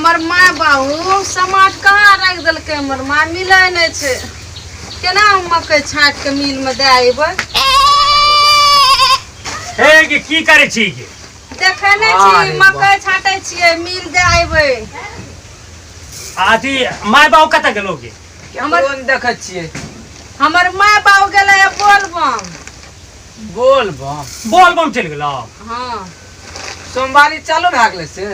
हमर माँ बाबू समाट कहाँ रख देलकै हमर माँ मिलै नहीं छे केना मकई छाट के मिल में दे आइबै हे की करे छी के देखे नहीं छी मकई छाटे छियै मिल दे आइबै आथी माय बाबू कत गेलोगे हमर देखे छियै हमर माँ बाबू गेलै बोलबम चल गेलो हां सोमवारी चालू भ गेलै से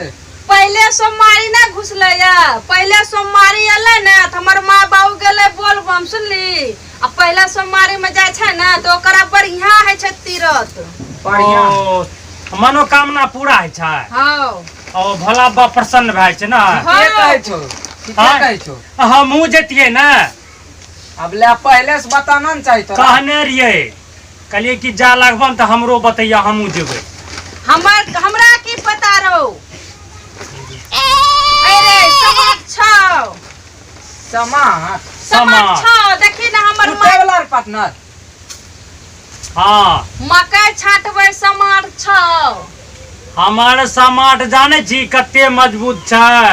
पहले सोमवारी ना घुसले या पहले सोमवारी एले ना त हमर माँ बाबू गेले बोलबम सुनली आ पहले सोमवारी में जाय छै ना तो ओकरा बढ़िया है छै तीरथ बढ़िया मनोकामना पूरा है छै हां ओ भला बा प्रसन्न भाई छै ना के कहै छौ की कहै छौ हमहू जतिए ना अब ले पहले से बताना न चाहिए तो कहने रिए कहलिए कि जा लगबन त हमरो बतैया हमहू जेबै हमरा की पता रहो अरे समाट छौ देखी ना हमर ट्रैवलर पार्टनर हां मकई छाटबै समाट छौ हमार समाट जाने छी कते मजबूत छै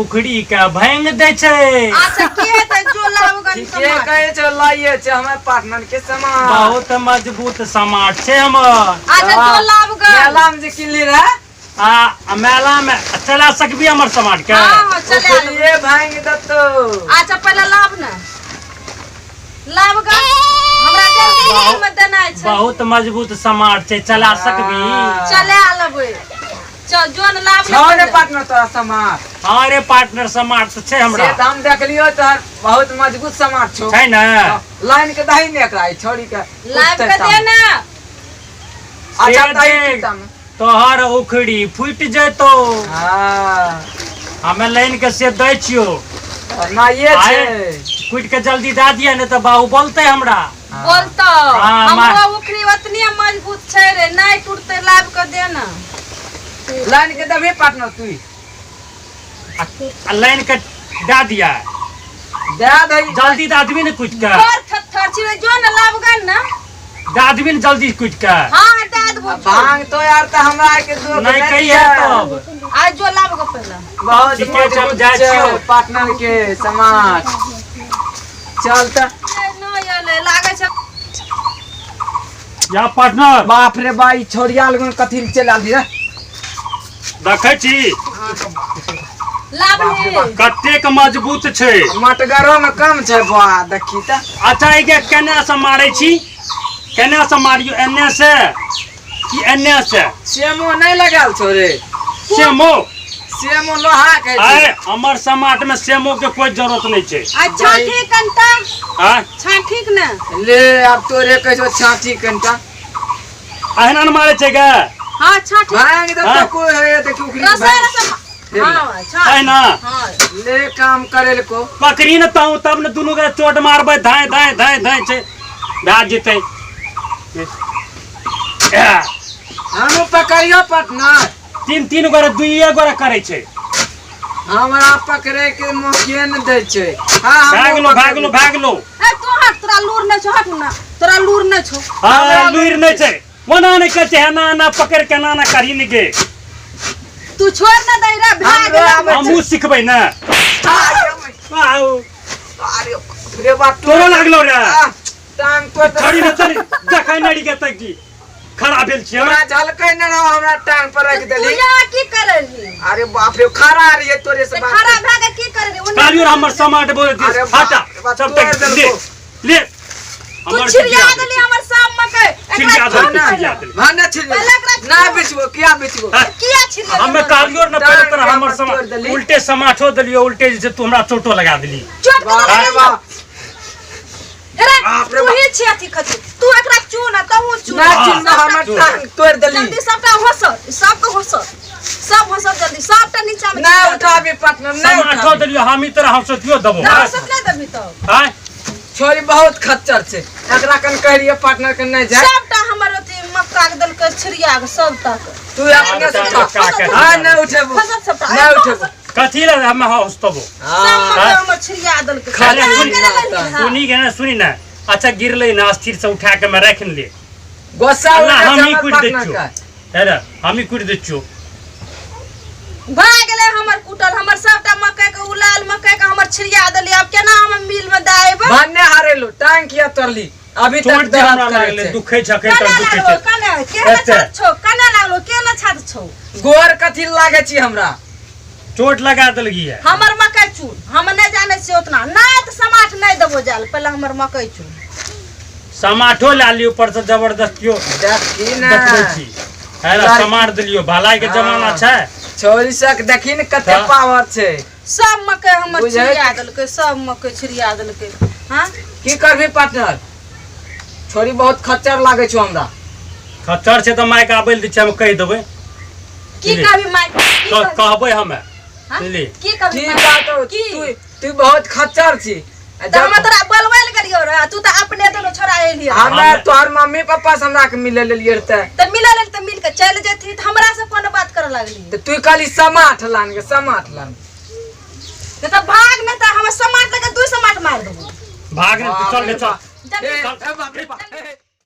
उखड़ी के भांग दे छै अच्छा के हेतै जो लावगन के कहै छौ लाइए छै हमर पार्टनर के समाट बहुत मजबूत समाट छै हमर अच्छा जो लावगन मेला में जे किनली रे मेला में चला सकबी हमर समाट के हां चले ये भांग दतो अच्छा पहले लाव ना लावगन हमरा जल्दी में देना छै बहुत मजबूत समाट छै चला सकबी चले आलबै चल जोन लाव छौ रे पार्टनर तोरा समाट हां रे पार्टनर समाट छै हमरा से हम देखलियो तोहर बहुत मजबूत समाट छौ छै ना लाइन के दही ने एकरा छोड़ी के लाव के दे ना अच्छा दही तम तोहर उखड़ी फूट जेतो हां हमें लाइन के से दै छियो ना ये छै फूट के जल्दी दा दिया ने त बाबू बोलते हमरा बोलतो हमरो उखड़ी ओतनी मजबूत छै रे नहीं टूटते लाव के दे ना लाइन के दबे पार्टनर तू लाइन के दा दिया दे दही जल्दी दा आदमी ने कुछ के और थर छिरे जो न लावगन ना दा आदमी ने जल्दी कुछ के हां दा दबो भांग तो यार त हमरा के दो नहीं कहिए तब आज जो लावगो पहले बहुत ठीक है, चल मजबूत जाय छै छियो। पार्टनर के समाट चल त न ये लागे छै या पार्टनर बाप रे बाई छोड़िया लगन कथि चला दी रे देखे छी लावली कतेक मजबूत छै मटगरो में कम छै बा देखी त अच्छा ई के केना से मारै छी केना से मारियो एने से कि एने से सेमो नहीं लगाल छो रे सेमो सेमो लोहा के अरे हमर समाट में सेमो के कोई जरूरत नहीं छै अच्छा ठीक अंता हां छा ठीक ना ले अब तोरे कहै छाती कनटा अहना न मारे छै गे हां छा ठीक भांग दे तो कोई है देखी उखरी रसा हां छा है ना हां ले काम करे को पकड़ी न ताऊ तब न दुनु के चोट मारबै धाय धाय धाय धाय छै भाग जेतै हम पकड़ियो पार्टनर तीन गोरे दुइये गोरे करे छै हमरा पकड़े के मौके न दे छै हां भाग लो ए तोरा लूर न छो हट ना तोरा लूर न छो हां लूर नै छै ओना नै कहै छै ना पकड़ के ना करी न गे तू छोड़ न दे रे भाग हमहू सिखबै ना आउ रे बात तोरो लागलो रे टांग पर खड़ी न चली देखै नड़ी के तक की खड़ा भेल छी हमरा झलकै न रहो हमरा टांग पर रख देली तू यहाँ की करली अरे बाप रे खड़ा रे तोरे से बात खड़ा भागे की करली कालियो हमर समाट बोल दे हटा सब तक ले तू छिरिया देली हमर साम मकई छिरिया देली भाना छिरिया ना बेचबो किया छिरिया हमें कालियो न पहले तरह हमर समाट उल्टे समाठो देलियो उल्टे जे तू हमरा चोटो लगा देली चोट अरे बाप अरे तू ही छी अथी खची तू एकरा चून त हूं चून ना चून हमर टांग तोड़ देली जल्दी सबटा होस सबको होस सब होस जल्दी सबटा नीचा में ना उठाबे पार्टनर ना समाठो देलियो हम ई तरह हम सोचियो दबो ना सब नहीं देबी तो हां छोरी बहुत खच्चर छै एकरा कन कहिए पार्टनर कन नहीं जा सबटा हमर अथी मक्का के दल के छिरिया के सबटा तू अपने से उठा हां ना उठेबो ना उठेबो कथी रे हम हस्तबो सब हमर छिरिया दल के खाली सुनी के ना सुनी ना अच्छा गिरले ना स्थिर से उठा के मैं रख ले गोसा हम ही कुछ देछो अरे हम ही कुछ देछो भाग गेले हमर कुटल, हमर सबटा मकई के उलाल मकई के हमर छिड़िया देली। अब केना हम मिल में दाएब? भन्ने हारेलु टांग किया तरली अभी तक चोट जे हमरा दर्द लागले करे दुखे छके त कना दुखे लागलो? छै कना केना छात छौ? कना लागलो? केना छात छौ? गोर कथी लागे छी हमरा? चोट लगा देलगी है। हमर मकई चून हम नहीं जाने से उतना नहीं तो समाट नहीं देबो जाल। पहले हमर मकई चून समाठो ला लियो, ऊपर से जबरदस्तियो देखी ना देखबै छी है ना, समाट देलियो। भलाई के जमाना छै। छोरी सक देखी न कते हाँ। पावर छै। सब मकई हमर बुझाइत- छिड़िया देलकै, सब मकई छिड़िया देलकै। हां की करबी पार्टनर? छोरी बहुत खच्चर लागे छौ हमरा। खच्चर छै त माइक आबै ल दै छै, हम कहि देबै। की ले। कहबी माय? की कहबी? कहबै हमे हाँ? ले। की कहबी की माय? बात हो? की? तू बहुत खच्चर छी। त हम तोरा बोलबै ल गेलियो रे, तू त अपने दोनो छोरा एलियो। हमे तोहर मम्मी पापा से हमरा के मिले लेलिए त त मिले लेल त मिल के चल जेथी त हमरा से कोन बात करे लागली? तू कहली समाठ लान के समाठ लान। त भाग न त हम समाट लगे तू समाट मार देबो। भाग रे, चल रे, चल। जब- ए बाप रे बाप।